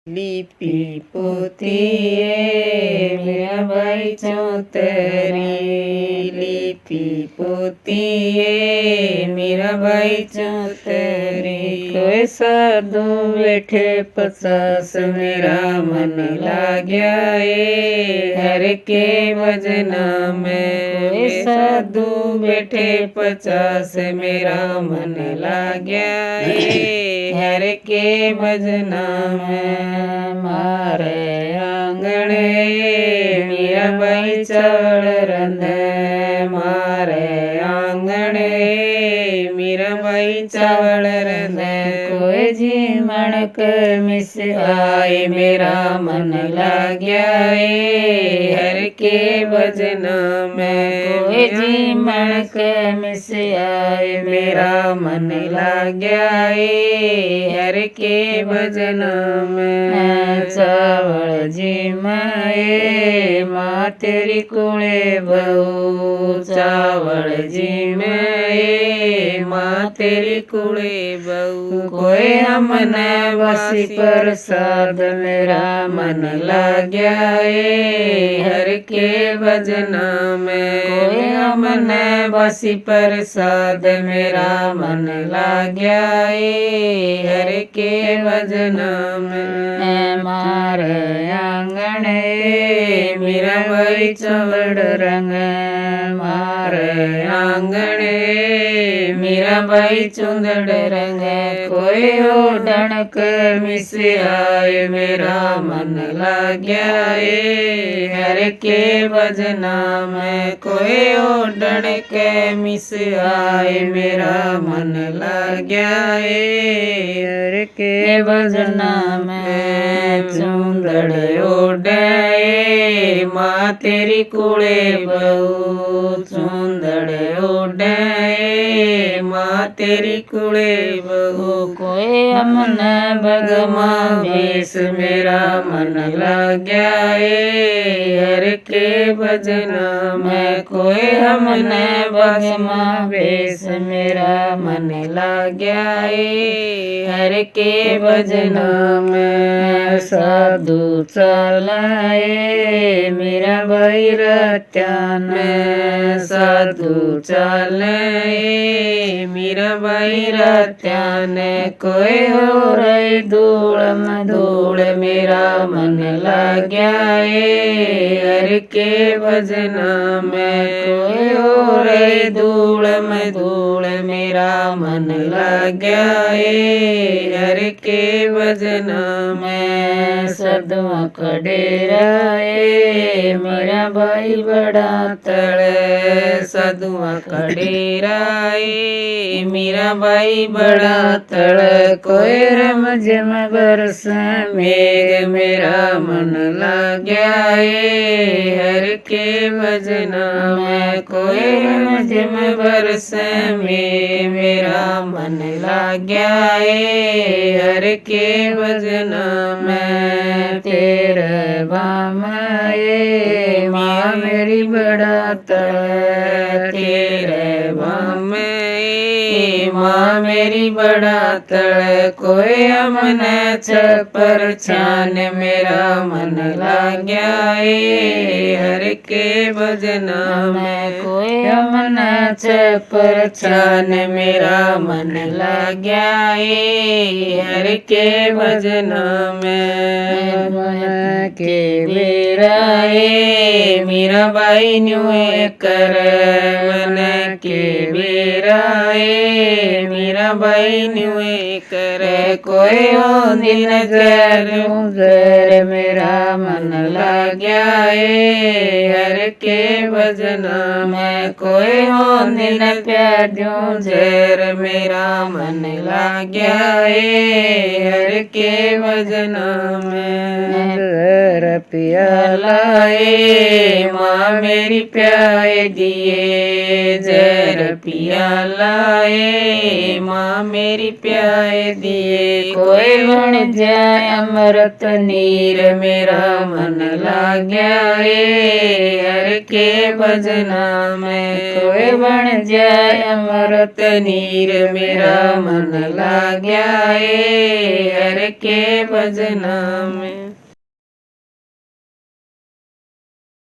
लिपि पोथीए मीराबाई चौतरी। लिपि पोथीए मीराबाई चौतरी। कोई साधु बैठे 50 मेरा मन लाग्या हर के भजना में। कोई साधु बैठे 50 मेरा मन लाग्या हर के भजना में। मारे आंगणे मीराबाई चावल रंधे। मारे आंगणे मीराबाई चावल रंधे। कोई जी मणक मिस आए मेरा मन लाग्या हर के भजना में। कोई जी मणक मिस आए मेरा मन लाग्या हर के भजना में। चावल जी माए माँ तेरी कुले बहू। चावल जी माए माँ तेरी कुले बहू। कोई हमने बसी प्रसाद मेरा मन लाग्या हर के भजना में। कोई हमने बसी प्रसाद मेरा मन लाग्या हर के भजना में। मारे आंगणे मीराबाई चावल रंग। मारे आंगणे मीराबाई चुंदड़ रंग। कोई ओढ़णक मिस आए मेरा मन लाग्या हर के भजना में। कोई ओढ़णक मिस आए मेरा मन लाग्या हर के भजना में। चुंदड़ ओढ़े माँ तेरी कुले बहू। चुंदड़ ओढ़े माँ तेरी कुले बहू। कोई हमने भगमा भेष मेरा मन लाग्या हर के भजना में। कोई हमने भगमा भेष मेरा मन लाग्या हर के भजना में। साधु चलाए मीराबाई रत्यान। साधु चलाए मीराबाई रत्यान। कोई हो रही धूल धूल मेरा मन लाग्या हर के भजना में। कोई हो रही धूल धूल मेरा मन लाग्या हर के भजना में। सदुआ कडेरा मीराबाई बड़ा तड़। सदुआ कडेरा मीराबाई बड़ा तड़। कोई रम जम बरस मेघ मेरा मन लाग्या हर के भजना में। कोई रम जम बरस में मेरा मन लाग्या हर के भजना में। तेरे बामाए माँ मेरी बड़ा तड़। तेरे बामाए माँ मेरी बड़ा तड़। कोई हमने छपर छान मेरा मन लाग्या हर के भजना में। कोई हमने छपर छान मेरा मन लाग्या हर के भजना में। के बेराए मीराबाई न्यूए कर। मन के बेराए मीराबाई न्यूए कर। कोई हो दिन जर मेरा मन लाग्या हर के भजना में। कोई हो दिन प्यार जर मेरा मन लाग्या हर के भजना में। पियालाए माँ मेरी प्याए दिए। जर पिया लाए माँ मेरी प्याए दिए कोई बन जाए अमृत नीर मेरा मन लाग्या हर के भजना में कोई बन जाए अमृत नीर मेरा मन लाग्या हर के भजना में।